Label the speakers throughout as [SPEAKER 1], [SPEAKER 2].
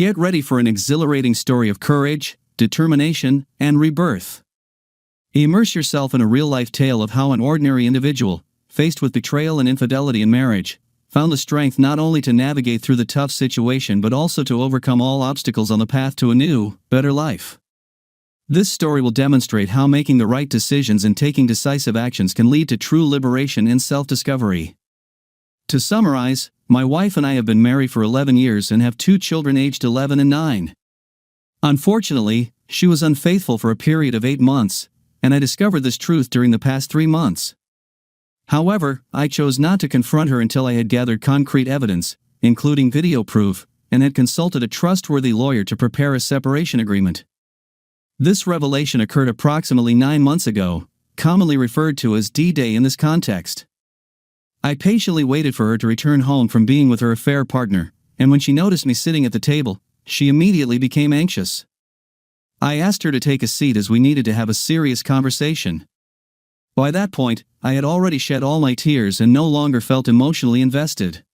[SPEAKER 1] Get ready for an exhilarating story of courage, determination, and rebirth. Immerse yourself in a real-life tale of how an ordinary individual, faced with betrayal and infidelity in marriage, found the strength not only to navigate through the tough situation but also to overcome all obstacles on the path to a new, better life. This story will demonstrate how making the right decisions and taking decisive actions can lead to true liberation and self-discovery. To summarize, my wife and I have been married for 11 years and have 2 children aged 11 and 9. Unfortunately, she was unfaithful for a period of 8 months, and I discovered this truth during the past 3 months. However, I chose not to confront her until I had gathered concrete evidence, including video proof, and had consulted a trustworthy lawyer to prepare a separation agreement. This revelation occurred approximately 9 months ago, commonly referred to as D-Day in this context. I patiently waited for her to return home from being with her affair partner, and when she noticed me sitting at the table, she immediately became anxious. I asked her to take a seat as we needed to have a serious conversation. By that point, I had already shed all my tears and no longer felt emotionally invested.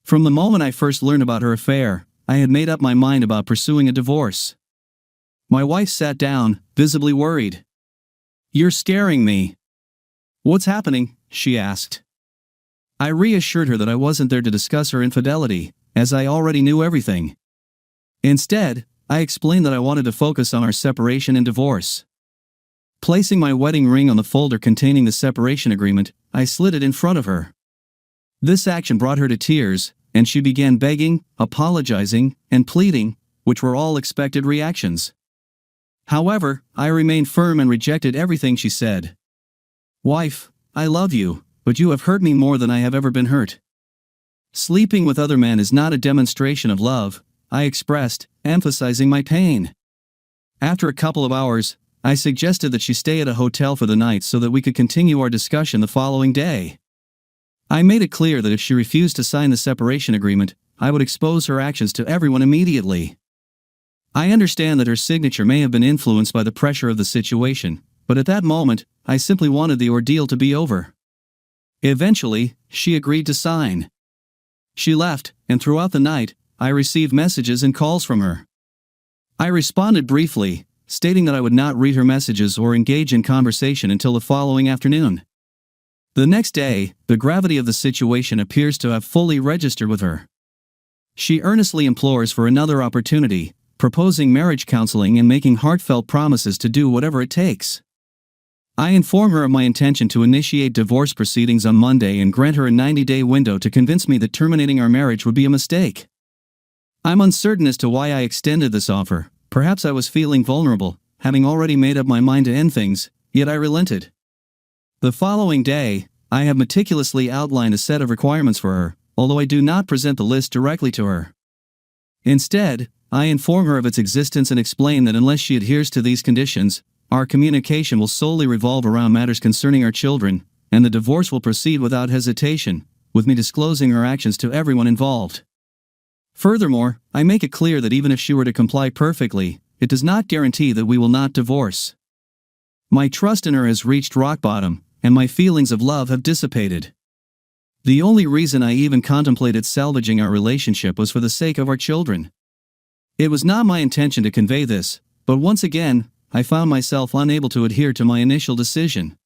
[SPEAKER 1] From the moment I first learned about her affair, I had made up my mind about pursuing a divorce. My wife sat down, visibly worried. "You're scaring me." "What's happening?" she asked. I reassured her that I wasn't there to discuss her infidelity, as I already knew everything. Instead, I explained that I wanted to focus on our separation and divorce. Placing my wedding ring on the folder containing the separation agreement, I slid it in front of her. This action brought her to tears, and she began begging, apologizing, and pleading, which were all expected reactions. However, I remained firm and rejected everything she said. "Wife, I love you, but you have hurt me more than I have ever been hurt. Sleeping with other men is not a demonstration of love," I expressed, emphasizing my pain. After a couple of hours, I suggested that she stay at a hotel for the night so that we could continue our discussion the following day. I made it clear that if she refused to sign the separation agreement, I would expose her actions to everyone immediately. I understand that her signature may have been influenced by the pressure of the situation, but at that moment, I simply wanted the ordeal to be over. Eventually, she agreed to sign. She left, and throughout the night, I received messages and calls from her. I responded briefly, stating that I would not read her messages or engage in conversation until the following afternoon. The next day, the gravity of the situation appears to have fully registered with her. She earnestly implores for another opportunity, proposing marriage counseling and making heartfelt promises to do whatever it takes. I inform her of my intention to initiate divorce proceedings on Monday and grant her a 90-day window to convince me that terminating our marriage would be a mistake. I'm uncertain as to why I extended this offer. Perhaps I was feeling vulnerable, having already made up my mind to end things, yet I relented. The following day, I have meticulously outlined a set of requirements for her, although I do not present the list directly to her. Instead, I inform her of its existence and explain that unless she adheres to these conditions, our communication will solely revolve around matters concerning our children, and the divorce will proceed without hesitation, with me disclosing her actions to everyone involved. Furthermore, I make it clear that even if she were to comply perfectly, it does not guarantee that we will not divorce. My trust in her has reached rock bottom, and my feelings of love have dissipated. The only reason I even contemplated salvaging our relationship was for the sake of our children. It was not my intention to convey this, but once again, I found myself unable to adhere to my initial decision.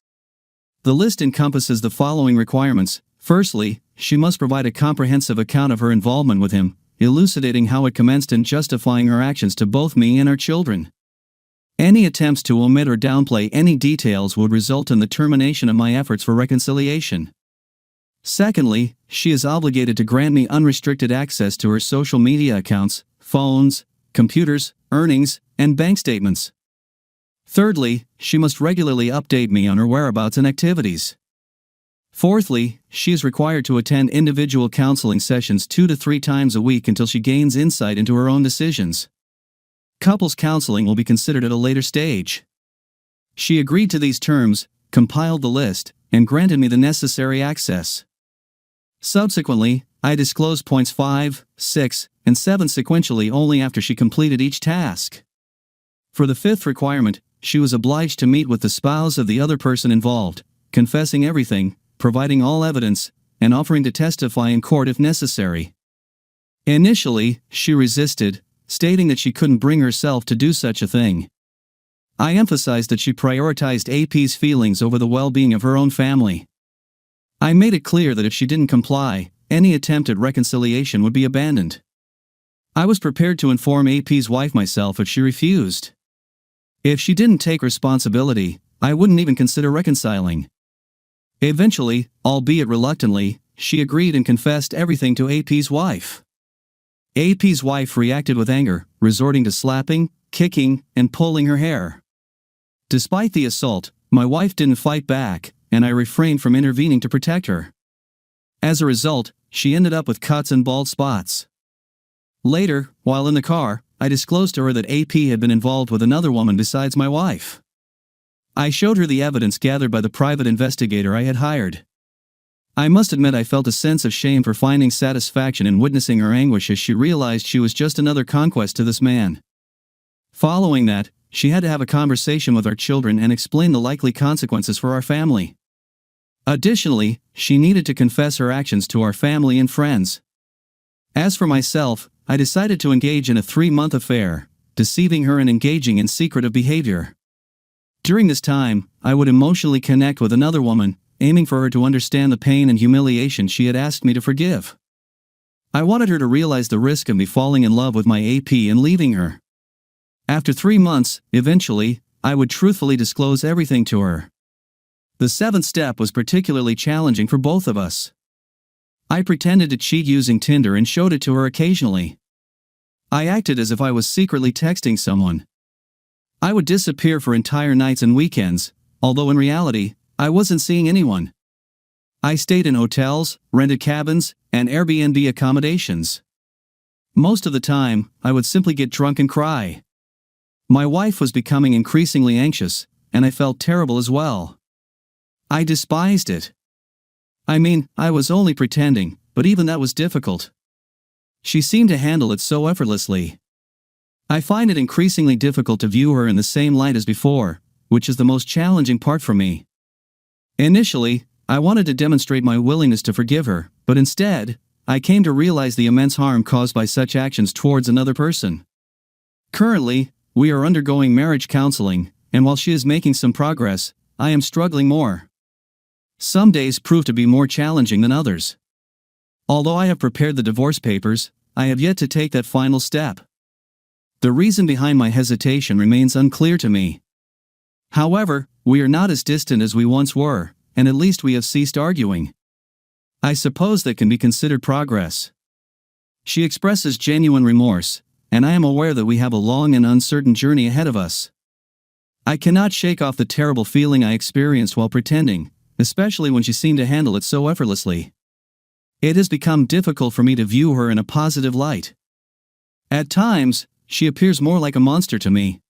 [SPEAKER 1] The list encompasses the following requirements. Firstly, she must provide a comprehensive account of her involvement with him, elucidating how it commenced and justifying her actions to both me and our children. Any attempts to omit or downplay any details would result in the termination of my efforts for reconciliation. Secondly, she is obligated to grant me unrestricted access to her social media accounts, phones, computers, earnings, and bank statements. Thirdly, she must regularly update me on her whereabouts and activities. Fourthly, she is required to attend individual counseling sessions 2 to 3 times a week until she gains insight into her own decisions. Couples counseling will be considered at a later stage. She agreed to these terms, compiled the list, and granted me the necessary access. Subsequently, I disclosed points 5, 6, and 7 sequentially only after she completed each task. For the 5th requirement, she was obliged to meet with the spouse of the other person involved, confessing everything, providing all evidence, and offering to testify in court if necessary. Initially, she resisted, stating that she couldn't bring herself to do such a thing. I emphasized that she prioritized AP's feelings over the well-being of her own family. I made it clear that if she didn't comply, any attempt at reconciliation would be abandoned. I was prepared to inform AP's wife myself if she refused. If she didn't take responsibility, I wouldn't even consider reconciling. Eventually, albeit reluctantly, she agreed and confessed everything to AP's wife. AP's wife reacted with anger, resorting to slapping, kicking, and pulling her hair. Despite the assault, my wife didn't fight back, and I refrained from intervening to protect her. As a result, she ended up with cuts and bald spots. Later, while in the car, I disclosed to her that AP had been involved with another woman besides my wife. I showed her the evidence gathered by the private investigator I had hired. I must admit I felt a sense of shame for finding satisfaction in witnessing her anguish as she realized she was just another conquest to this man. Following that, she had to have a conversation with our children and explain the likely consequences for our family. Additionally, she needed to confess her actions to our family and friends. As for myself, I decided to engage in a 3-month affair, deceiving her and engaging in secretive behavior. During this time, I would emotionally connect with another woman, aiming for her to understand the pain and humiliation she had asked me to forgive. I wanted her to realize the risk of me falling in love with my AP and leaving her. After 3 months, eventually, I would truthfully disclose everything to her. The 7th step was particularly challenging for both of us. I pretended to cheat using Tinder and showed it to her occasionally. I acted as if I was secretly texting someone. I would disappear for entire nights and weekends, although in reality, I wasn't seeing anyone. I stayed in hotels, rented cabins, and Airbnb accommodations. Most of the time, I would simply get drunk and cry. My wife was becoming increasingly anxious, and I felt terrible as well. I despised it. I mean, I was only pretending, but even that was difficult. She seemed to handle it so effortlessly. I find it increasingly difficult to view her in the same light as before, which is the most challenging part for me. Initially, I wanted to demonstrate my willingness to forgive her, but instead, I came to realize the immense harm caused by such actions towards another person. Currently, we are undergoing marriage counseling, and while she is making some progress, I am struggling more. Some days prove to be more challenging than others. Although I have prepared the divorce papers, I have yet to take that final step. The reason behind my hesitation remains unclear to me. However, we are not as distant as we once were, and at least we have ceased arguing. I suppose that can be considered progress. She expresses genuine remorse, and I am aware that we have a long and uncertain journey ahead of us. I cannot shake off the terrible feeling I experienced while pretending, especially when she seemed to handle it so effortlessly. It has become difficult for me to view her in a positive light. At times, she appears more like a monster to me.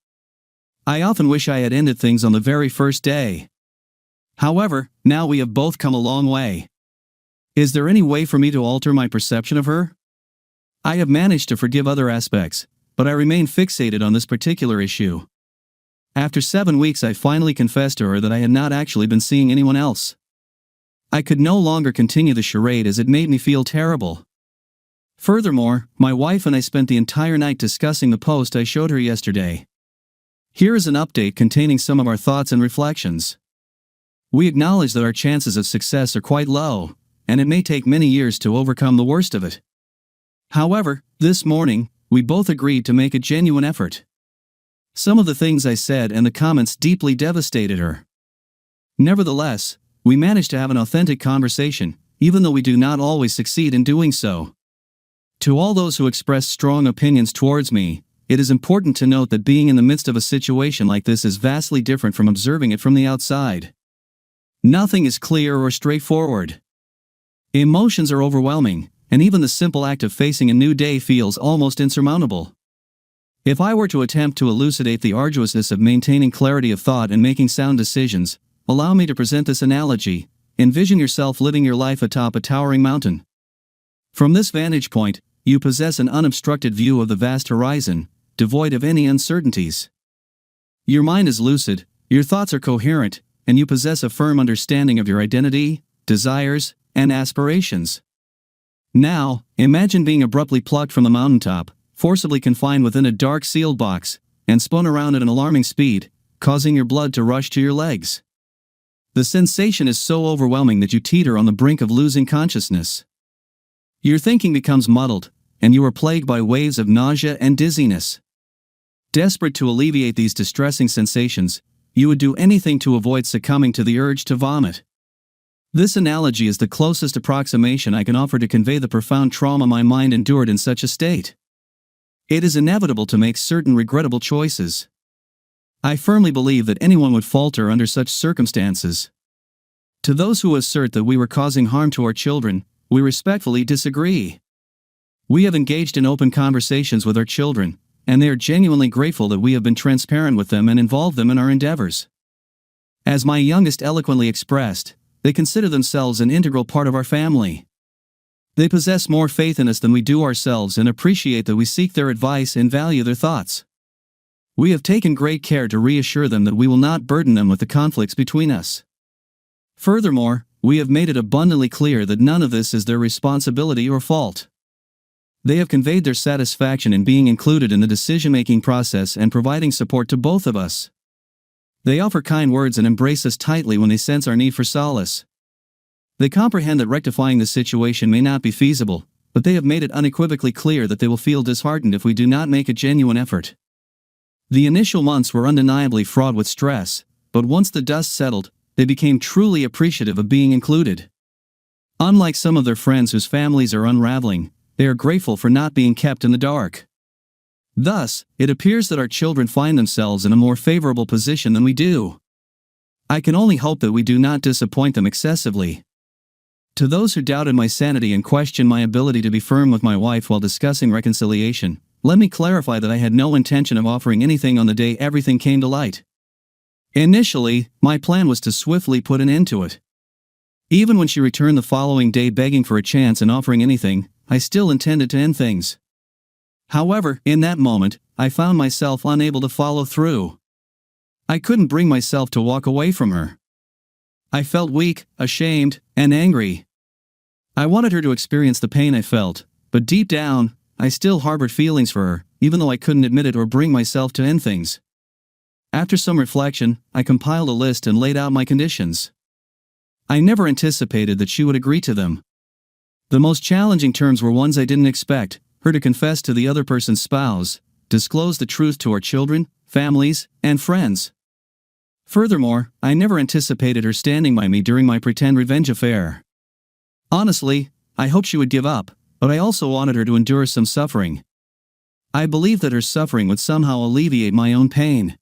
[SPEAKER 1] I often wish I had ended things on the very first day. However, now we have both come a long way. Is there any way for me to alter my perception of her? I have managed to forgive other aspects, but I remain fixated on this particular issue. After 7 weeks, I finally confessed to her that I had not actually been seeing anyone else. I could no longer continue the charade as it made me feel terrible. Furthermore, my wife and I spent the entire night discussing the post I showed her yesterday. Here is an update containing some of our thoughts and reflections. We acknowledge that our chances of success are quite low, and it may take many years to overcome the worst of it. However, this morning, we both agreed to make a genuine effort. Some of the things I said and the comments deeply devastated her. Nevertheless, we managed to have an authentic conversation, even though we do not always succeed in doing so. To all those who express strong opinions towards me, it is important to note that being in the midst of a situation like this is vastly different from observing it from the outside. Nothing is clear or straightforward. Emotions are overwhelming, and even the simple act of facing a new day feels almost insurmountable. If I were to attempt to elucidate the arduousness of maintaining clarity of thought and making sound decisions, allow me to present this analogy. Envision yourself living your life atop a towering mountain. From this vantage point, you possess an unobstructed view of the vast horizon, devoid of any uncertainties. Your mind is lucid, your thoughts are coherent, and you possess a firm understanding of your identity, desires, and aspirations. Now, imagine being abruptly plucked from the mountaintop, forcibly confined within a dark sealed box, and spun around at an alarming speed, causing your blood to rush to your legs. The sensation is so overwhelming that you teeter on the brink of losing consciousness. Your thinking becomes muddled, and you are plagued by waves of nausea and dizziness. Desperate to alleviate these distressing sensations, you would do anything to avoid succumbing to the urge to vomit. This analogy is the closest approximation I can offer to convey the profound trauma my mind endured in such a state. It is inevitable to make certain regrettable choices. I firmly believe that anyone would falter under such circumstances. To those who assert that we were causing harm to our children, we respectfully disagree. We have engaged in open conversations with our children, and they are genuinely grateful that we have been transparent with them and involved them in our endeavors. As my youngest eloquently expressed, they consider themselves an integral part of our family. They possess more faith in us than we do ourselves and appreciate that we seek their advice and value their thoughts. We have taken great care to reassure them that we will not burden them with the conflicts between us. Furthermore, we have made it abundantly clear that none of this is their responsibility or fault. They have conveyed their satisfaction in being included in the decision-making process and providing support to both of us. They offer kind words and embrace us tightly when they sense our need for solace. They comprehend that rectifying the situation may not be feasible, but they have made it unequivocally clear that they will feel disheartened if we do not make a genuine effort. The initial months were undeniably fraught with stress, but once the dust settled, they became truly appreciative of being included. Unlike some of their friends whose families are unraveling, they are grateful for not being kept in the dark. Thus, it appears that our children find themselves in a more favorable position than we do. I can only hope that we do not disappoint them excessively. To those who doubted my sanity and questioned my ability to be firm with my wife while discussing reconciliation, let me clarify that I had no intention of offering anything on the day everything came to light. Initially, my plan was to swiftly put an end to it. Even when she returned the following day begging for a chance and offering anything, I still intended to end things. However, in that moment, I found myself unable to follow through. I couldn't bring myself to walk away from her. I felt weak, ashamed, and angry. I wanted her to experience the pain I felt, but deep down, I still harbored feelings for her, even though I couldn't admit it or bring myself to end things. After some reflection, I compiled a list and laid out my conditions. I never anticipated that she would agree to them. The most challenging terms were ones I didn't expect: her to confess to the other person's spouse, disclose the truth to our children, families, and friends. Furthermore, I never anticipated her standing by me during my pretend revenge affair. Honestly, I hoped she would give up, but I also wanted her to endure some suffering. I believed that her suffering would somehow alleviate my own pain.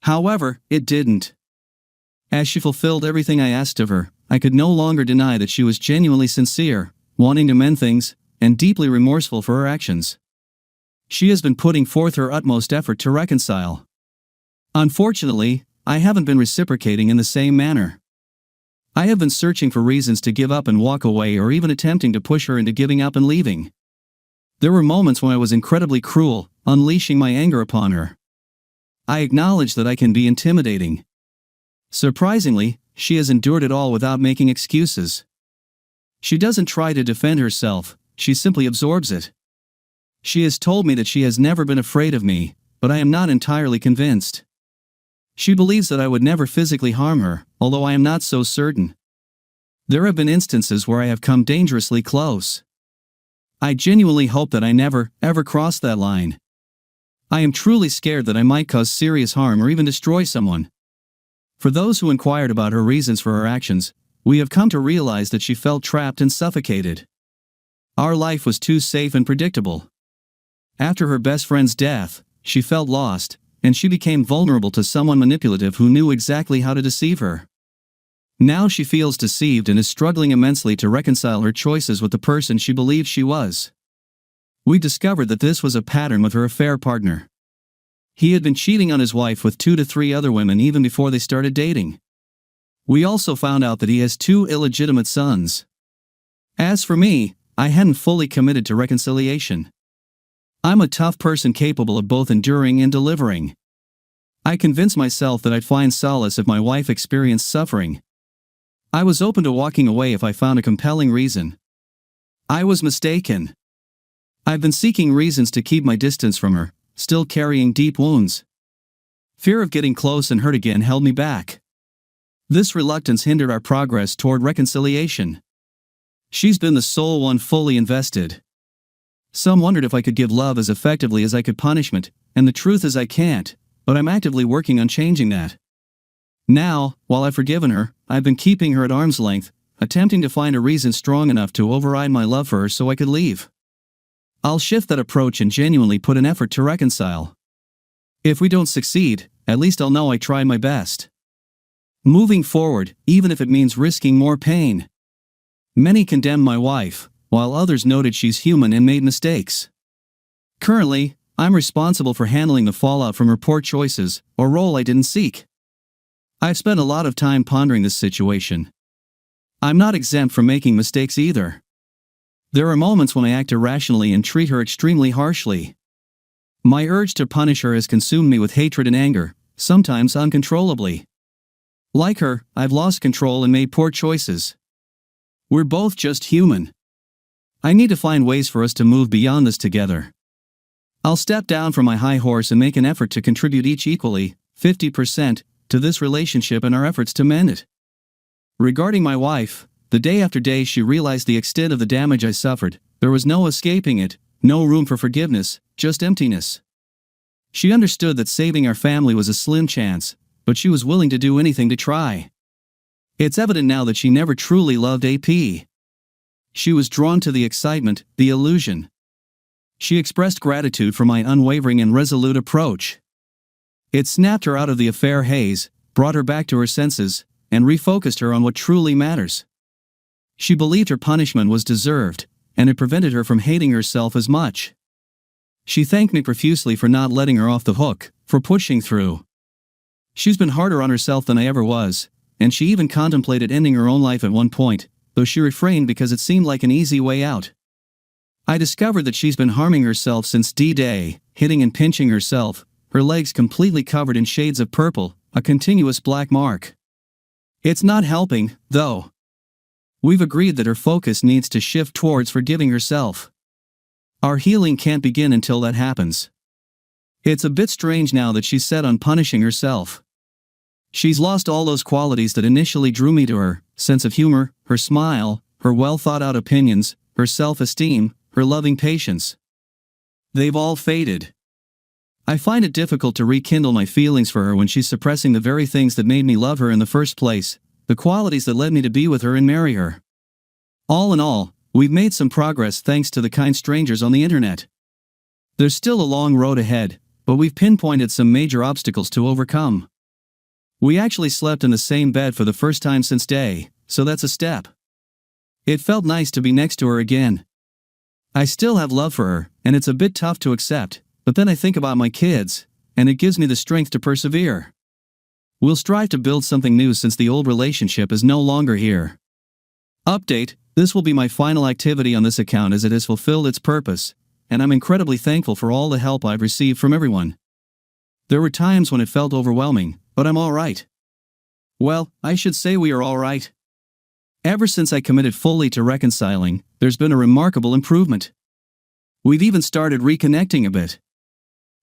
[SPEAKER 1] However, it didn't. As she fulfilled everything I asked of her, I could no longer deny that she was genuinely sincere, wanting to mend things, and deeply remorseful for her actions. She has been putting forth her utmost effort to reconcile. Unfortunately, I haven't been reciprocating in the same manner. I have been searching for reasons to give up and walk away, or even attempting to push her into giving up and leaving. There were moments when I was incredibly cruel, unleashing my anger upon her. I acknowledge that I can be intimidating. Surprisingly, she has endured it all without making excuses. She doesn't try to defend herself, she simply absorbs it. She has told me that she has never been afraid of me, but I am not entirely convinced. She believes that I would never physically harm her, although I am not so certain. There have been instances where I have come dangerously close. I genuinely hope that I never, ever cross that line. I am truly scared that I might cause serious harm or even destroy someone. For those who inquired about her reasons for her actions, we have come to realize that she felt trapped and suffocated. Our life was too safe and predictable. After her best friend's death, she felt lost, and she became vulnerable to someone manipulative who knew exactly how to deceive her. Now she feels deceived and is struggling immensely to reconcile her choices with the person she believed she was. We discovered that this was a pattern with her affair partner. He had been cheating on his wife with 2 to 3 other women even before they started dating. We also found out that he has 2 illegitimate sons. As for me, I hadn't fully committed to reconciliation. I'm a tough person capable of both enduring and delivering. I convinced myself that I'd find solace if my wife experienced suffering. I was open to walking away if I found a compelling reason. I was mistaken. I've been seeking reasons to keep my distance from her, still carrying deep wounds. Fear of getting close and hurt again held me back. This reluctance hindered our progress toward reconciliation. She's been the sole one fully invested. Some wondered if I could give love as effectively as I could punishment, and the truth is I can't, but I'm actively working on changing that. Now, while I've forgiven her, I've been keeping her at arm's length, attempting to find a reason strong enough to override my love for her so I could leave. I'll shift that approach and genuinely put an effort to reconcile. If we don't succeed, at least I'll know I tried my best. Moving forward, even if it means risking more pain. Many condemned my wife, while others noted she's human and made mistakes. Currently, I'm responsible for handling the fallout from her poor choices, or role I didn't seek. I've spent a lot of time pondering this situation. I'm not exempt from making mistakes either. There are moments when I act irrationally and treat her extremely harshly. My urge to punish her has consumed me with hatred and anger, sometimes uncontrollably. Like her, I've lost control and made poor choices. We're both just human. I need to find ways for us to move beyond this together. I'll step down from my high horse and make an effort to contribute each equally, 50%, to this relationship and our efforts to mend it. Regarding my wife, the day after day she realized the extent of the damage I suffered. There was no escaping it, no room for forgiveness, just emptiness. She understood that saving our family was a slim chance, but she was willing to do anything to try. It's evident now that she never truly loved AP. She was drawn to the excitement, the illusion. She expressed gratitude for my unwavering and resolute approach. It snapped her out of the affair haze, brought her back to her senses, and refocused her on what truly matters. She believed her punishment was deserved, and it prevented her from hating herself as much. She thanked me profusely for not letting her off the hook, for pushing through. She's been harder on herself than I ever was, and she even contemplated ending her own life at one point, though she refrained because it seemed like an easy way out. I discovered that she's been harming herself since D-Day, hitting and pinching herself, her legs completely covered in shades of purple, a continuous black mark. It's not helping, though. We've agreed that her focus needs to shift towards forgiving herself. Our healing can't begin until that happens. It's a bit strange now that she's set on punishing herself. She's lost all those qualities that initially drew me to her: sense of humor, her smile, her well-thought-out opinions, her self-esteem, her loving patience. They've all faded. I find it difficult to rekindle my feelings for her when she's suppressing the very things that made me love her in the first place, the qualities that led me to be with her and marry her. All in all, we've made some progress thanks to the kind strangers on the internet. There's still a long road ahead, but we've pinpointed some major obstacles to overcome. We actually slept in the same bed for the first time since Day, so that's a step. It felt nice to be next to her again. I still have love for her, and it's a bit tough to accept, but then I think about my kids, and it gives me the strength to persevere. We'll strive to build something new since the old relationship is no longer here. Update: this will be my final activity on this account as it has fulfilled its purpose, and I'm incredibly thankful for all the help I've received from everyone. There were times when it felt overwhelming, but I'm alright. Well, I should say we are alright. Ever since I committed fully to reconciling, there's been a remarkable improvement. We've even started reconnecting a bit.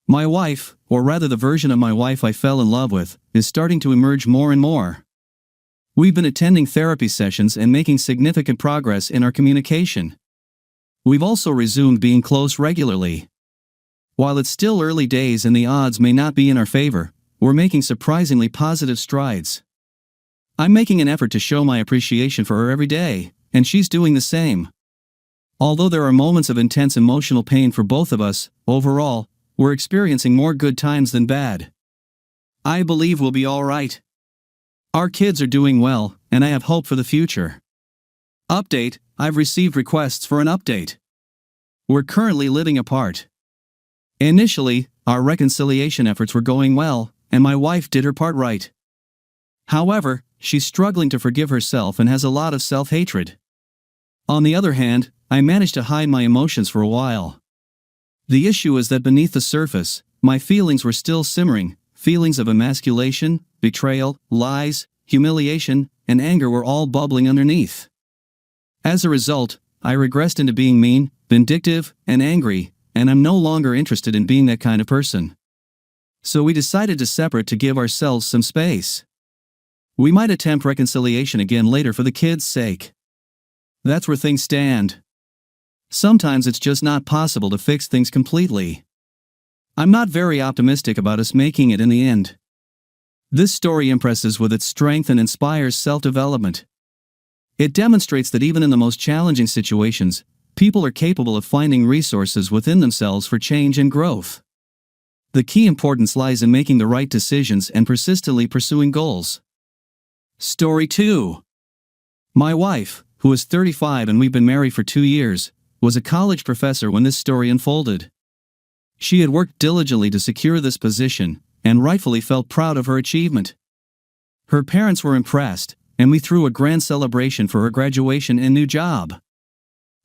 [SPEAKER 1] My wife, or rather the version of my wife I fell in love with, is starting to emerge more and more. We've been attending therapy sessions and making significant progress in our communication. We've also resumed being close regularly. While it's still early days and the odds may not be in our favor, we're making surprisingly positive strides. I'm making an effort to show my appreciation for her every day, and she's doing the same. Although there are moments of intense emotional pain for both of us, overall, we're experiencing more good times than bad. I believe we'll be alright. Our kids are doing well, and I have hope for the future. Update: I've received requests for an update. We're currently living apart. Initially, our reconciliation efforts were going well, and my wife did her part right. However, she's struggling to forgive herself and has a lot of self-hatred. On the other hand, I managed to hide my emotions for a while. The issue is that beneath the surface, my feelings were still simmering. Feelings of emasculation, betrayal, lies, humiliation, and anger were all bubbling underneath. As a result, I regressed into being mean, vindictive, and angry, and I'm no longer interested in being that kind of person. So we decided to separate to give ourselves some space. We might attempt reconciliation again later for the kids' sake. That's where things stand. Sometimes it's just not possible to fix things completely. I'm not very optimistic about us making it in the end. This story impresses with its strength and inspires self-development. It demonstrates that even in the most challenging situations, people are capable of finding resources within themselves for change and growth. The key importance lies in making the right decisions and persistently pursuing goals. Story 2. My wife, who is 35 and we've been married for 2 years, was a college professor when this story unfolded. She had worked diligently to secure this position, and rightfully felt proud of her achievement. Her parents were impressed, and we threw a grand celebration for her graduation and new job.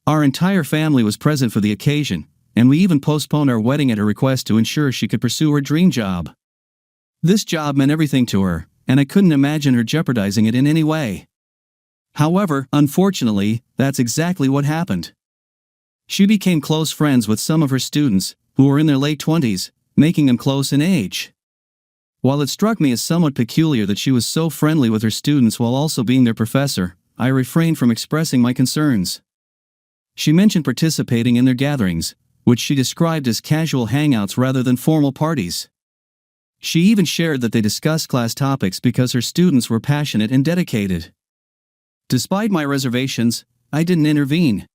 [SPEAKER 1] Our entire family was present for the occasion, and we even postponed our wedding at her request to ensure she could pursue her dream job. This job meant everything to her, and I couldn't imagine her jeopardizing it in any way. However, unfortunately, that's exactly what happened. She became close friends with some of her students, who were in their late 20s, making them close in age. While it struck me as somewhat peculiar that she was so friendly with her students while also being their professor, I refrained from expressing my concerns. She mentioned participating in their gatherings, which she described as casual hangouts rather than formal parties. She even shared that they discussed class topics because her students were passionate and dedicated. Despite my reservations, I didn't intervene.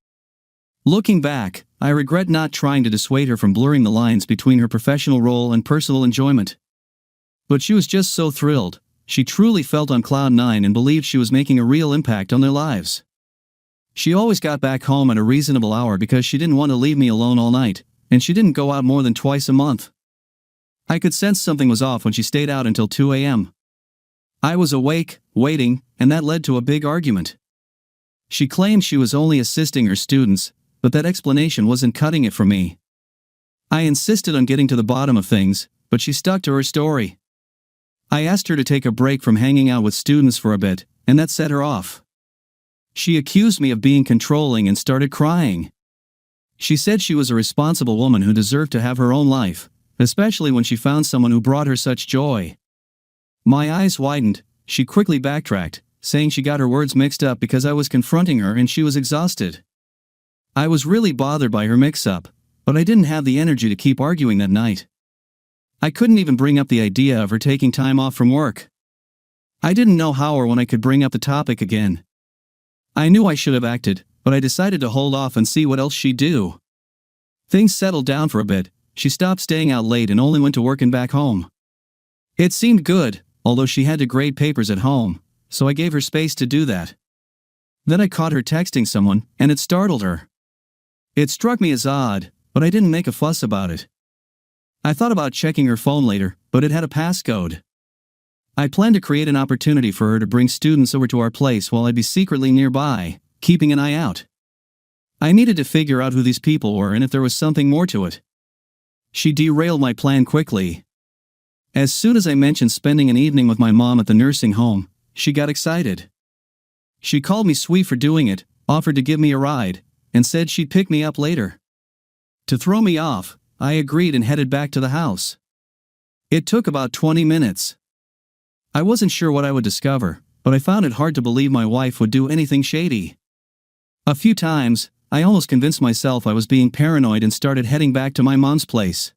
[SPEAKER 1] Looking back, I regret not trying to dissuade her from blurring the lines between her professional role and personal enjoyment. But she was just so thrilled. She truly felt on cloud nine and believed she was making a real impact on their lives. She always got back home at a reasonable hour because she didn't want to leave me alone all night, and she didn't go out more than twice a month. I could sense something was off when she stayed out until 2 a.m. I was awake, waiting, and that led to a big argument. She claimed she was only assisting her students, but that explanation wasn't cutting it for me. I insisted on getting to the bottom of things, but she stuck to her story. I asked her to take a break from hanging out with students for a bit, and that set her off. She accused me of being controlling and started crying. She said she was a responsible woman who deserved to have her own life, especially when she found someone who brought her such joy. My eyes widened. She quickly backtracked, saying she got her words mixed up because I was confronting her and she was exhausted. I was really bothered by her mix-up, but I didn't have the energy to keep arguing that night. I couldn't even bring up the idea of her taking time off from work. I didn't know how or when I could bring up the topic again. I knew I should have acted, but I decided to hold off and see what else she'd do. Things settled down for a bit. She stopped staying out late and only went to work and back home. It seemed good, although she had to grade papers at home, so I gave her space to do that. Then I caught her texting someone, and it startled her. It struck me as odd, but I didn't make a fuss about it. I thought about checking her phone later, but it had a passcode. I planned to create an opportunity for her to bring students over to our place while I'd be secretly nearby, keeping an eye out. I needed to figure out who these people were and if there was something more to it. She derailed my plan quickly. As soon as I mentioned spending an evening with my mom at the nursing home, she got excited. She called me sweet for doing it, offered to give me a ride, and said she'd pick me up later. To throw me off, I agreed and headed back to the house. It took about 20 minutes. I wasn't sure what I would discover, but I found it hard to believe my wife would do anything shady. A few times, I almost convinced myself I was being paranoid and started heading back to my mom's place.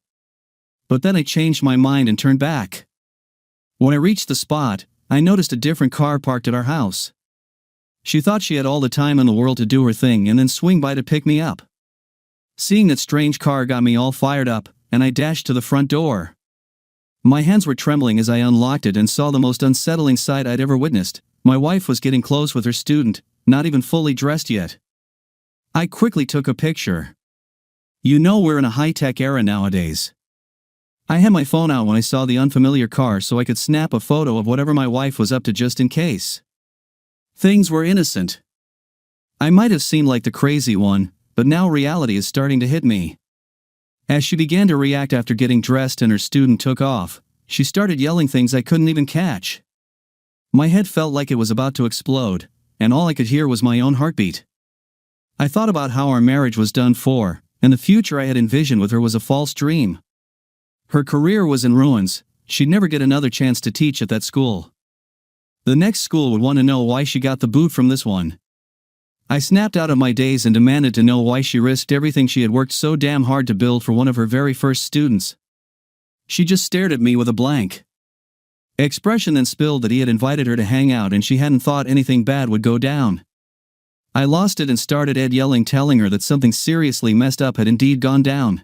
[SPEAKER 1] But then I changed my mind and turned back. When I reached the spot, I noticed a different car parked at our house. She thought she had all the time in the world to do her thing and then swing by to pick me up. Seeing that strange car got me all fired up, and I dashed to the front door. My hands were trembling as I unlocked it and saw the most unsettling sight I'd ever witnessed. My wife was getting close with her student, not even fully dressed yet. I quickly took a picture. You know we're in a high-tech era nowadays. I had my phone out when I saw the unfamiliar car so I could snap a photo of whatever my wife was up to just in case. Things were innocent. I might have seemed like the crazy one, but now reality is starting to hit me. As she began to react after getting dressed and her student took off, she started yelling things I couldn't even catch. My head felt like it was about to explode, and all I could hear was my own heartbeat. I thought about how our marriage was done for, and the future I had envisioned with her was a false dream. Her career was in ruins. She'd never get another chance to teach at that school. The next school would want to know why she got the boot from this one. I snapped out of my daze and demanded to know why she risked everything she had worked so damn hard to build for one of her very first students. She just stared at me with a blank expression, then spilled that he had invited her to hang out and she hadn't thought anything bad would go down. I lost it and started yelling, telling her that something seriously messed up had indeed gone down.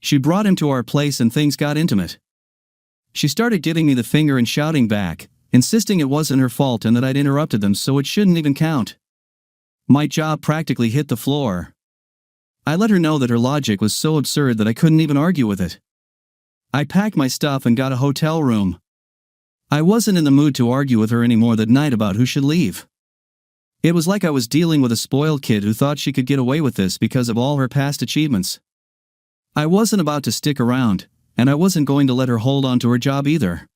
[SPEAKER 1] She brought him to our place and things got intimate. She started giving me the finger and shouting back, insisting it wasn't her fault and that I'd interrupted them so it shouldn't even count. My jaw practically hit the floor. I let her know that her logic was so absurd that I couldn't even argue with it. I packed my stuff and got a hotel room. I wasn't in the mood to argue with her anymore that night about who should leave. It was like I was dealing with a spoiled kid who thought she could get away with this because of all her past achievements. I wasn't about to stick around, and I wasn't going to let her hold on to her job either.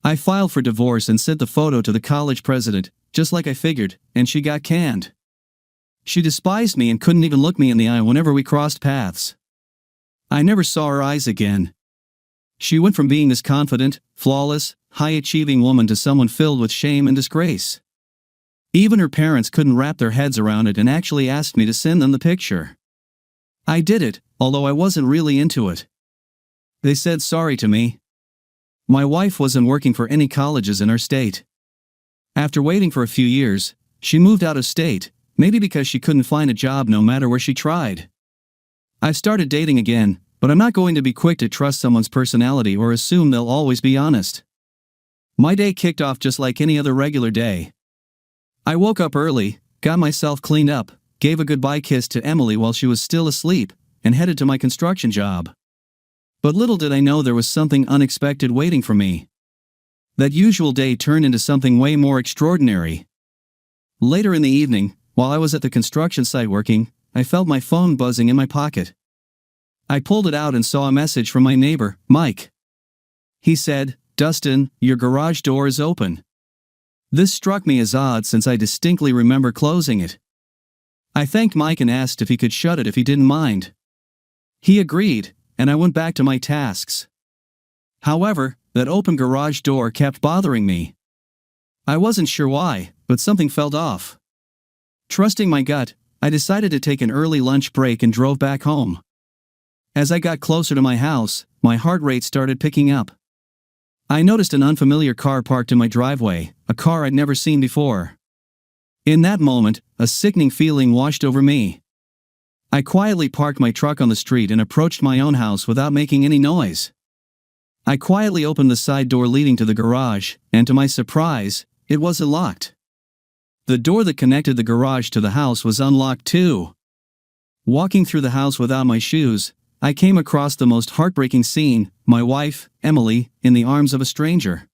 [SPEAKER 1] I filed for divorce and sent the photo to the college president, just like I figured, and she got canned. She despised me and couldn't even look me in the eye whenever we crossed paths. I never saw her eyes again. She went from being this confident, flawless, high-achieving woman to someone filled with shame and disgrace. Even her parents couldn't wrap their heads around it and actually asked me to send them the picture. I did it, although I wasn't really into it. They said sorry to me. My wife wasn't working for any colleges in our state. After waiting for a few years, she moved out of state, maybe because she couldn't find a job no matter where she tried. I've started dating again, but I'm not going to be quick to trust someone's personality or assume they'll always be honest. My day kicked off just like any other regular day. I woke up early, got myself cleaned up, gave a goodbye kiss to Emily while she was still asleep, and headed to my construction job. But little did I know there was something unexpected waiting for me. That usual day turned into something way more extraordinary. Later in the evening, while I was at the construction site working, I felt my phone buzzing in my pocket. I pulled it out and saw a message from my neighbor, Mike. He said, "Dustin, your garage door is open." This struck me as odd since I distinctly remember closing it. I thanked Mike and asked if he could shut it if he didn't mind. He agreed, and I went back to my tasks. However, that open garage door kept bothering me. I wasn't sure why, but something felt off. Trusting my gut, I decided to take an early lunch break and drove back home. As I got closer to my house, my heart rate started picking up. I noticed an unfamiliar car parked in my driveway, a car I'd never seen before. In that moment, a sickening feeling washed over me. I quietly parked my truck on the street and approached my own house without making any noise. I quietly opened the side door leading to the garage, and to my surprise, it wasn't locked. The door that connected the garage to the house was unlocked too. Walking through the house without my shoes, I came across the most heartbreaking scene, my wife, Emily, in the arms of a stranger.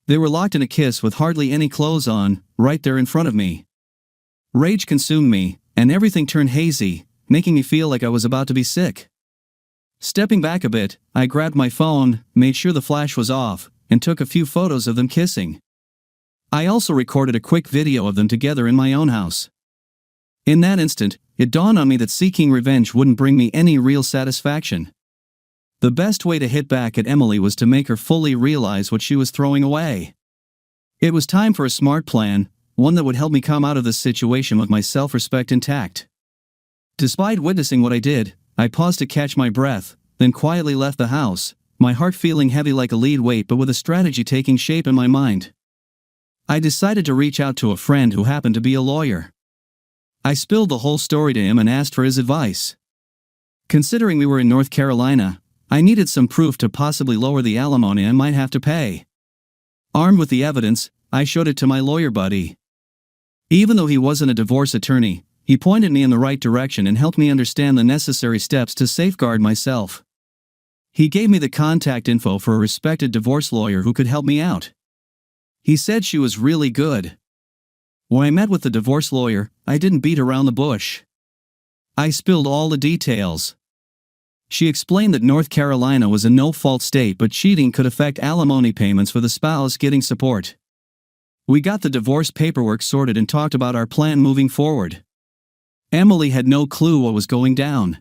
[SPEAKER 1] They were locked in a kiss with hardly any clothes on, right there in front of me. Rage consumed me, and everything turned hazy, making me feel like I was about to be sick. Stepping back a bit, I grabbed my phone, made sure the flash was off, and took a few photos of them kissing. I also recorded a quick video of them together in my own house. In that instant, it dawned on me that seeking revenge wouldn't bring me any real satisfaction. The best way to hit back at Emily was to make her fully realize what she was throwing away. It was time for a smart plan, one that would help me come out of this situation with my self-respect intact. Despite witnessing what I did, I paused to catch my breath, then quietly left the house, my heart feeling heavy like a lead weight but with a strategy taking shape in my mind. I decided to reach out to a friend who happened to be a lawyer. I spilled the whole story to him and asked for his advice. Considering we were in North Carolina, I needed some proof to possibly lower the alimony I might have to pay. Armed with the evidence, I showed it to my lawyer buddy. Even though he wasn't a divorce attorney, he pointed me in the right direction and helped me understand the necessary steps to safeguard myself. He gave me the contact info for a respected divorce lawyer who could help me out. He said she was really good. When I met with the divorce lawyer, I didn't beat around the bush. I spilled all the details. She explained that North Carolina was a no-fault state but cheating could affect alimony payments for the spouse getting support. We got the divorce paperwork sorted and talked about our plan moving forward. Emily had no clue what was going down.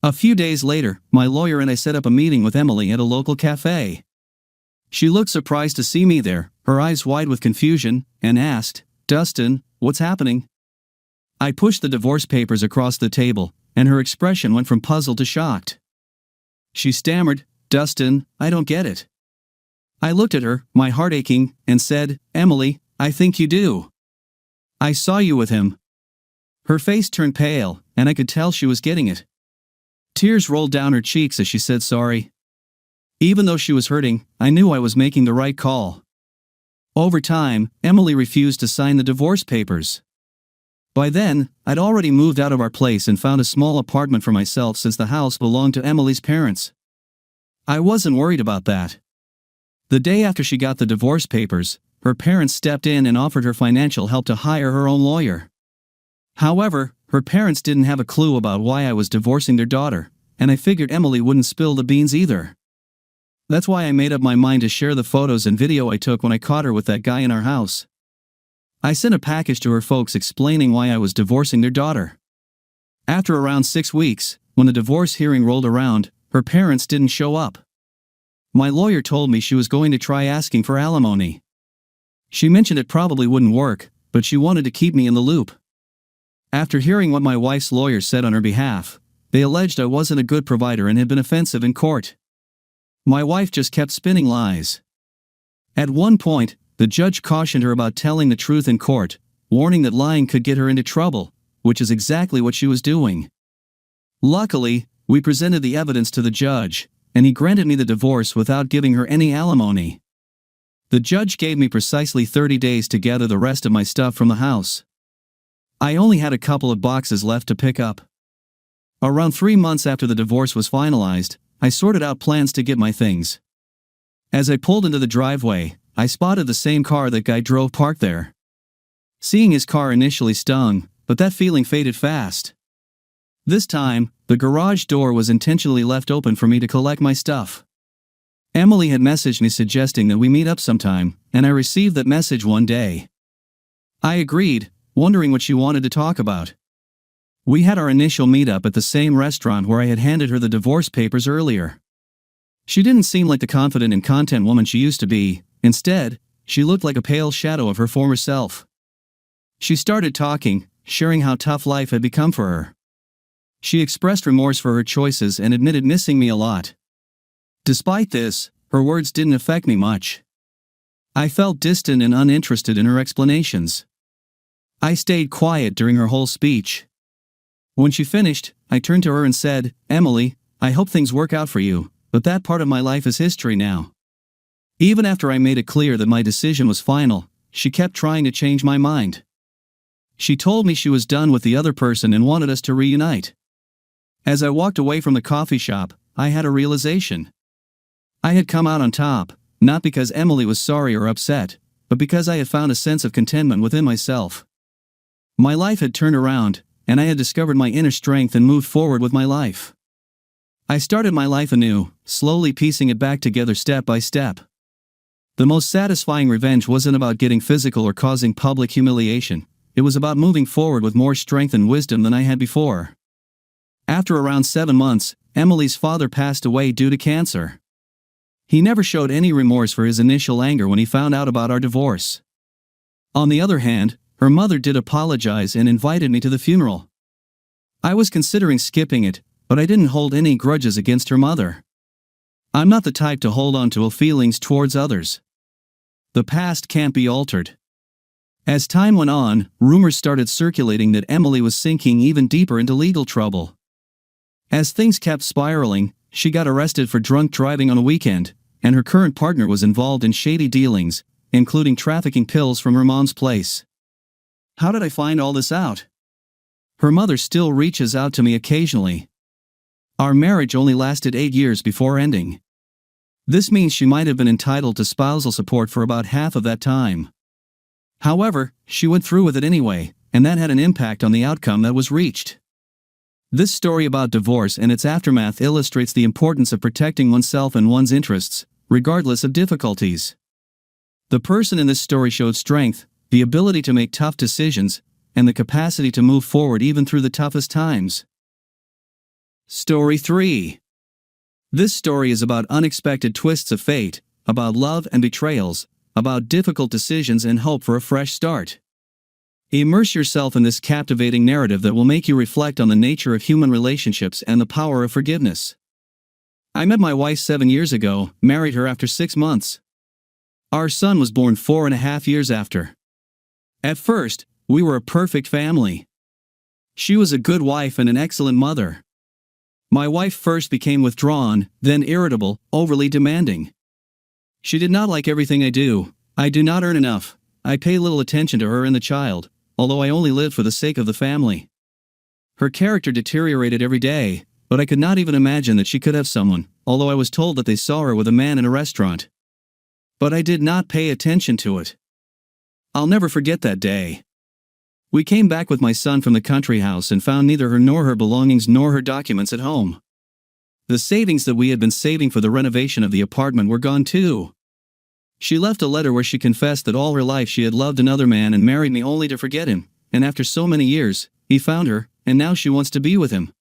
[SPEAKER 1] A few days later, my lawyer and I set up a meeting with Emily at a local cafe. She looked surprised to see me there, her eyes wide with confusion, and asked, "Dustin, what's happening?" I pushed the divorce papers across the table, and her expression went from puzzled to shocked. She stammered, "Dustin, I don't get it." I looked at her, my heart aching, and said, "Emily, I think you do. I saw you with him." Her face turned pale, and I could tell she was getting it. Tears rolled down her cheeks as she said sorry. Even though she was hurting, I knew I was making the right call. Over time, Emily refused to sign the divorce papers. By then, I'd already moved out of our place and found a small apartment for myself since the house belonged to Emily's parents. I wasn't worried about that. The day after she got the divorce papers, her parents stepped in and offered her financial help to hire her own lawyer. However, her parents didn't have a clue about why I was divorcing their daughter, and I figured Emily wouldn't spill the beans either. That's why I made up my mind to share the photos and video I took when I caught her with that guy in our house. I sent a package to her folks explaining why I was divorcing their daughter. After around 6 weeks, when the divorce hearing rolled around, her parents didn't show up. My lawyer told me she was going to try asking for alimony. She mentioned it probably wouldn't work, but she wanted to keep me in the loop. After hearing what my wife's lawyer said on her behalf, they alleged I wasn't a good provider and had been offensive in court. My wife just kept spinning lies. At one point, the judge cautioned her about telling the truth in court, warning that lying could get her into trouble, which is exactly what she was doing. Luckily, we presented the evidence to the judge, and he granted me the divorce without giving her any alimony. The judge gave me precisely 30 days to gather the rest of my stuff from the house. I only had a couple of boxes left to pick up. Around 3 months after the divorce was finalized, I sorted out plans to get my things. As I pulled into the driveway, I spotted the same car that guy drove parked there. Seeing his car initially stung, but that feeling faded fast. This time, the garage door was intentionally left open for me to collect my stuff. Emily had messaged me suggesting that we meet up sometime, and I received that message one day. I agreed, wondering what she wanted to talk about. We had our initial meetup at the same restaurant where I had handed her the divorce papers earlier. She didn't seem like the confident and content woman she used to be. Instead, she looked like a pale shadow of her former self. She started talking, sharing how tough life had become for her. She expressed remorse for her choices and admitted missing me a lot. Despite this, her words didn't affect me much. I felt distant and uninterested in her explanations. I stayed quiet during her whole speech. When she finished, I turned to her and said, "Emily, I hope things work out for you, but that part of my life is history now." Even after I made it clear that my decision was final, she kept trying to change my mind. She told me she was done with the other person and wanted us to reunite. As I walked away from the coffee shop, I had a realization. I had come out on top, not because Emily was sorry or upset, but because I had found a sense of contentment within myself. My life had turned around, and I had discovered my inner strength and moved forward with my life. I started my life anew, slowly piecing it back together step by step. The most satisfying revenge wasn't about getting physical or causing public humiliation. It was about moving forward with more strength and wisdom than I had before. After around 7 months, Emily's father passed away due to cancer. He never showed any remorse for his initial anger when he found out about our divorce. On the other hand, her mother did apologize and invited me to the funeral. I was considering skipping it, but I didn't hold any grudges against her mother. I'm not the type to hold on to ill feelings towards others. The past can't be altered. As time went on, rumors started circulating that Emily was sinking even deeper into legal trouble. As things kept spiraling, she got arrested for drunk driving on a weekend, and her current partner was involved in shady dealings, including trafficking pills from her mom's place. How did I find all this out? Her mother still reaches out to me occasionally. Our marriage only lasted 8 years before ending. This means she might have been entitled to spousal support for about half of that time. However, she went through with it anyway, and that had an impact on the outcome that was reached. This story about divorce and its aftermath illustrates the importance of protecting oneself and one's interests, regardless of difficulties. The person in this story showed strength, the ability to make tough decisions, and the capacity to move forward even through the toughest times. Story 3. This story is about unexpected twists of fate, about love and betrayals, about difficult decisions and hope for a fresh start. Immerse yourself in this captivating narrative that will make you reflect on the nature of human relationships and the power of forgiveness. I met my wife 7 years ago, married her after 6 months. Our son was born 4.5 years after. At first, we were a perfect family. She was a good wife and an excellent mother. My wife first became withdrawn, then irritable, overly demanding. She did not like everything I do. I do not earn enough. I pay little attention to her and the child, although I only lived for the sake of the family. Her character deteriorated every day, but I could not even imagine that she could have someone, although I was told that they saw her with a man in a restaurant. But I did not pay attention to it. I'll never forget that day. We came back with my son from the country house and found neither her nor her belongings nor her documents at home. The savings that we had been saving for the renovation of the apartment were gone too. She left a letter where she confessed that all her life she had loved another man and married me only to forget him, and after so many years, he found her, and now she wants to be with him.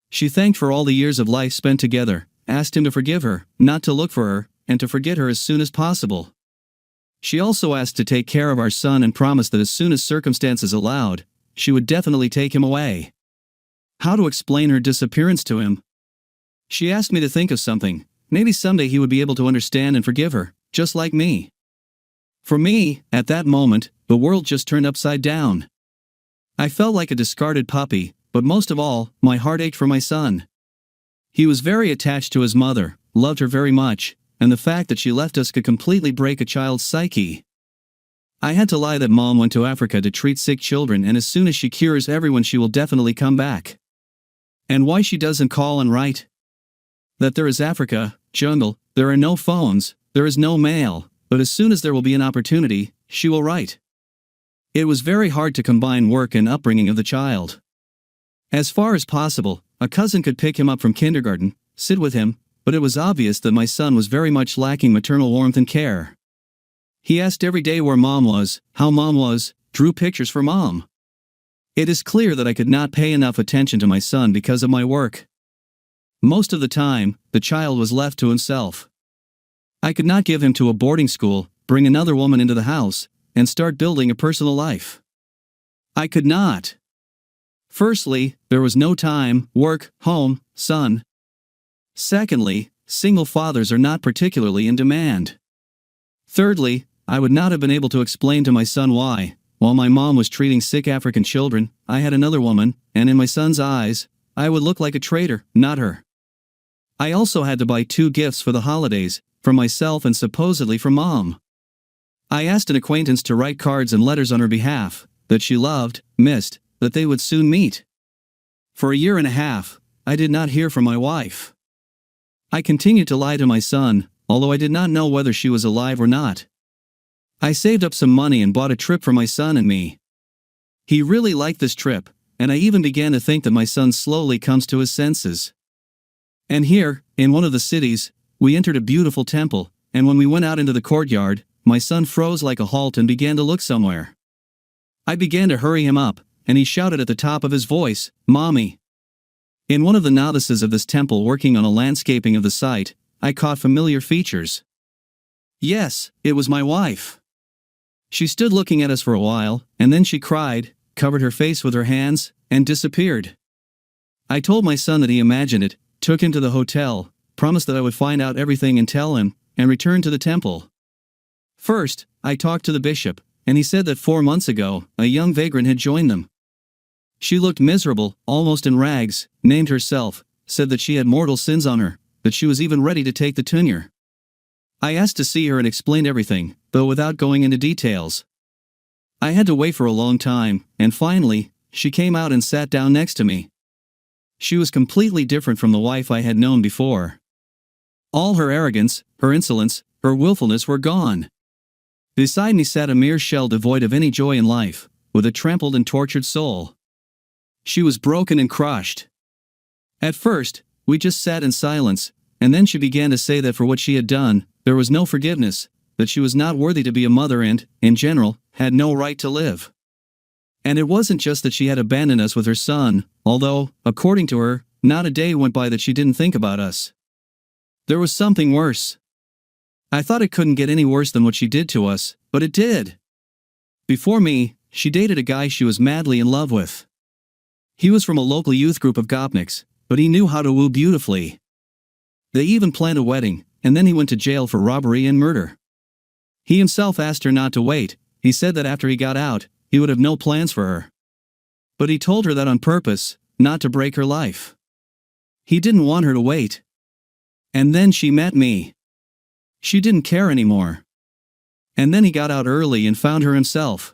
[SPEAKER 1] She thanked for all the years of life spent together, asked him to forgive her, not to look for her, and to forget her as soon as possible. She also asked to take care of our son and promised that as soon as circumstances allowed, she would definitely take him away. How to explain her disappearance to him? She asked me to think of something. Maybe someday he would be able to understand and forgive her, just like me. For me, at that moment, the world just turned upside down. I felt like a discarded puppy, but most of all, my heart ached for my son. He was very attached to his mother, loved her very much, and the fact that she left us could completely break a child's psyche. I had to lie that mom went to Africa to treat sick children and as soon as she cures everyone she will definitely come back. And why she doesn't call and write? That there is Africa, jungle, there are no phones, there is no mail, but as soon as there will be an opportunity, she will write. It was very hard to combine work and upbringing of the child. As far as possible, a cousin could pick him up from kindergarten, sit with him, but it was obvious that my son was very much lacking maternal warmth and care. He asked every day where mom was, how mom was, drew pictures for mom. It is clear that I could not pay enough attention to my son because of my work. Most of the time, the child was left to himself. I could not give him to a boarding school, bring another woman into the house, and start building a personal life. I could not. Firstly, there was no time, work, home, son. Secondly, single fathers are not particularly in demand. Thirdly, I would not have been able to explain to my son why, while my mom was treating sick African children, I had another woman, and in my son's eyes, I would look like a traitor, not her. I also had to buy 2 gifts for the holidays, for myself and supposedly for mom. I asked an acquaintance to write cards and letters on her behalf, that she loved, missed, that they would soon meet. For 1.5 years, I did not hear from my wife. I continued to lie to my son, although I did not know whether she was alive or not. I saved up some money and bought a trip for my son and me. He really liked this trip, and I even began to think that my son slowly comes to his senses. And here, in one of the cities, we entered a beautiful temple, and when we went out into the courtyard, my son froze like a halt and began to look somewhere. I began to hurry him up, and he shouted at the top of his voice, "Mommy." In one of the novices of this temple working on a landscaping of the site, I caught familiar features. Yes, it was my wife. She stood looking at us for a while, and then she cried, covered her face with her hands, and disappeared. I told my son that he imagined it, took him to the hotel, promised that I would find out everything and tell him, and returned to the temple. First, I talked to the bishop, and he said that 4 months ago, a young vagrant had joined them. She looked miserable, almost in rags, named herself, said that she had mortal sins on her, that she was even ready to take the tenure. I asked to see her and explained everything, though without going into details. I had to wait for a long time, and finally, she came out and sat down next to me. She was completely different from the wife I had known before. All her arrogance, her insolence, her willfulness were gone. Beside me sat a mere shell devoid of any joy in life, with a trampled and tortured soul. She was broken and crushed. At first, we just sat in silence, and then she began to say that for what she had done, there was no forgiveness, that she was not worthy to be a mother and, in general, had no right to live. And it wasn't just that she had abandoned us with her son, although, according to her, not a day went by that she didn't think about us. There was something worse. I thought it couldn't get any worse than what she did to us, but it did. Before me, she dated a guy she was madly in love with. He was from a local youth group of gopniks, but he knew how to woo beautifully. They even planned a wedding, and then he went to jail for robbery and murder. He himself asked her not to wait. He said that after he got out, he would have no plans for her. But he told her that on purpose, not to break her life. He didn't want her to wait. And then she met me. She didn't care anymore. And then he got out early and found her himself.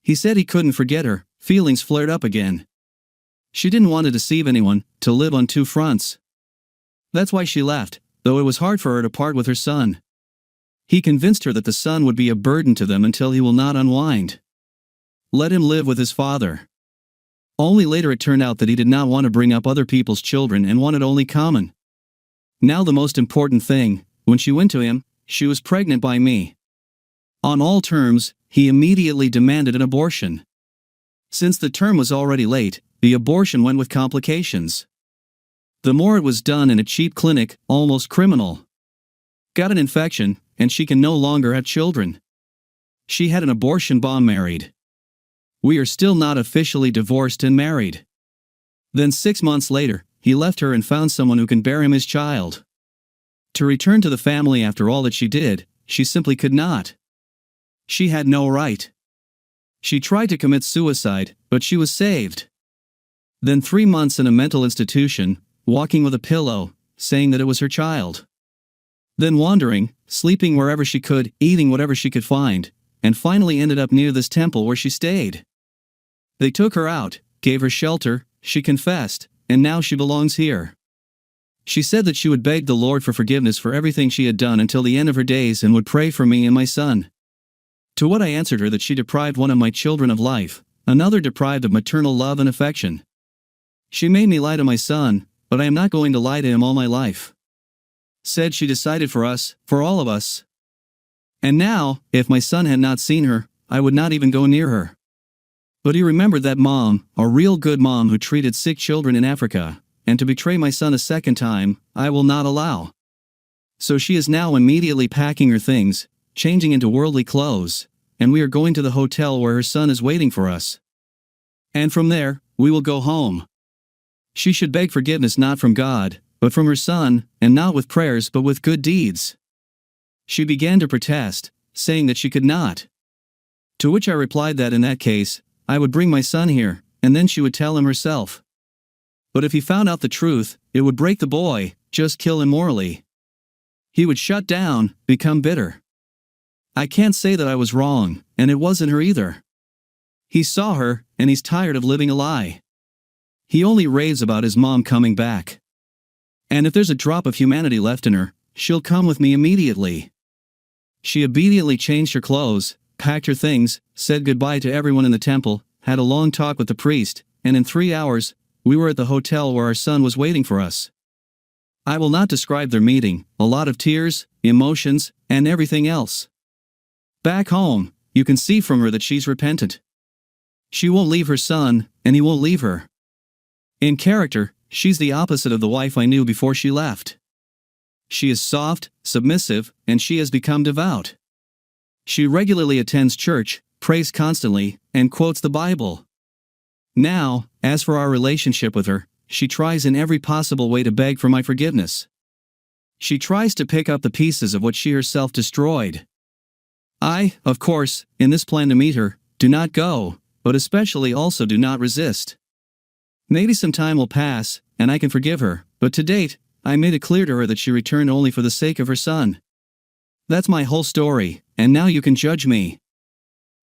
[SPEAKER 1] He said he couldn't forget her, feelings flared up again. She didn't want to deceive anyone, to live on two fronts. That's why she left, though it was hard for her to part with her son. He convinced her that the son would be a burden to them until he will not unwind. Let him live with his father. Only later it turned out that he did not want to bring up other people's children and wanted only common. Now the most important thing, when she went to him, she was pregnant by me. On all terms, he immediately demanded an abortion. Since the term was already late, the abortion went with complications. The more it was done in a cheap clinic, almost criminal. Got an infection, and she can no longer have children. She had an abortion bomb married. We are still not officially divorced and married. Then 6 months later, he left her and found someone who can bear him his child. To return to the family after all that she did, she simply could not. She had no right. She tried to commit suicide, but she was saved. Then 3 months in a mental institution, walking with a pillow, saying that it was her child. Then wandering, sleeping wherever she could, eating whatever she could find, and finally ended up near this temple where she stayed. They took her out, gave her shelter, she confessed, and now she belongs here. She said that she would beg the Lord for forgiveness for everything she had done until the end of her days and would pray for me and my son. To what I answered her that she deprived one of my children of life, another deprived of maternal love and affection. She made me lie to my son, but I am not going to lie to him all my life. Said she decided for us, for all of us. And now, if my son had not seen her, I would not even go near her. But he remembered that mom, a real good mom who treated sick children in Africa, and to betray my son a second time, I will not allow. So she is now immediately packing her things, changing into worldly clothes, and we are going to the hotel where her son is waiting for us. And from there, we will go home. She should beg forgiveness not from God, but from her son, and not with prayers but with good deeds. She began to protest, saying that she could not. To which I replied that in that case, I would bring my son here, and then she would tell him herself. But if he found out the truth, it would break the boy, just kill him morally. He would shut down, become bitter. I can't say that I was wrong, and it wasn't her either. He saw her, and he's tired of living a lie. He only raves about his mom coming back. And if there's a drop of humanity left in her, she'll come with me immediately. She immediately changed her clothes, packed her things, said goodbye to everyone in the temple, had a long talk with the priest, and in 3 hours, we were at the hotel where our son was waiting for us. I will not describe their meeting, a lot of tears, emotions, and everything else. Back home, you can see from her that she's repentant. She won't leave her son, and he won't leave her. In character, she's the opposite of the wife I knew before she left. She is soft, submissive, and she has become devout. She regularly attends church, prays constantly, and quotes the Bible. Now, as for our relationship with her, she tries in every possible way to beg for my forgiveness. She tries to pick up the pieces of what she herself destroyed. I, of course, in this plan to meet her, do not go, but especially also do not resist. Maybe some time will pass, and I can forgive her, but to date, I made it clear to her that she returned only for the sake of her son. That's my whole story, and now you can judge me.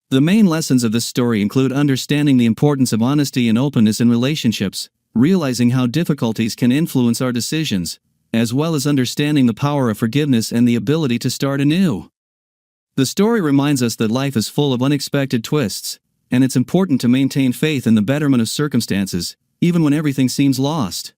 [SPEAKER 1] The main lessons of this story include understanding the importance of honesty and openness in relationships, realizing how difficulties can influence our decisions, as well as understanding the power of forgiveness and the ability to start anew. The story reminds us that life is full of unexpected twists, and it's important to maintain faith in the betterment of circumstances, even when everything seems lost.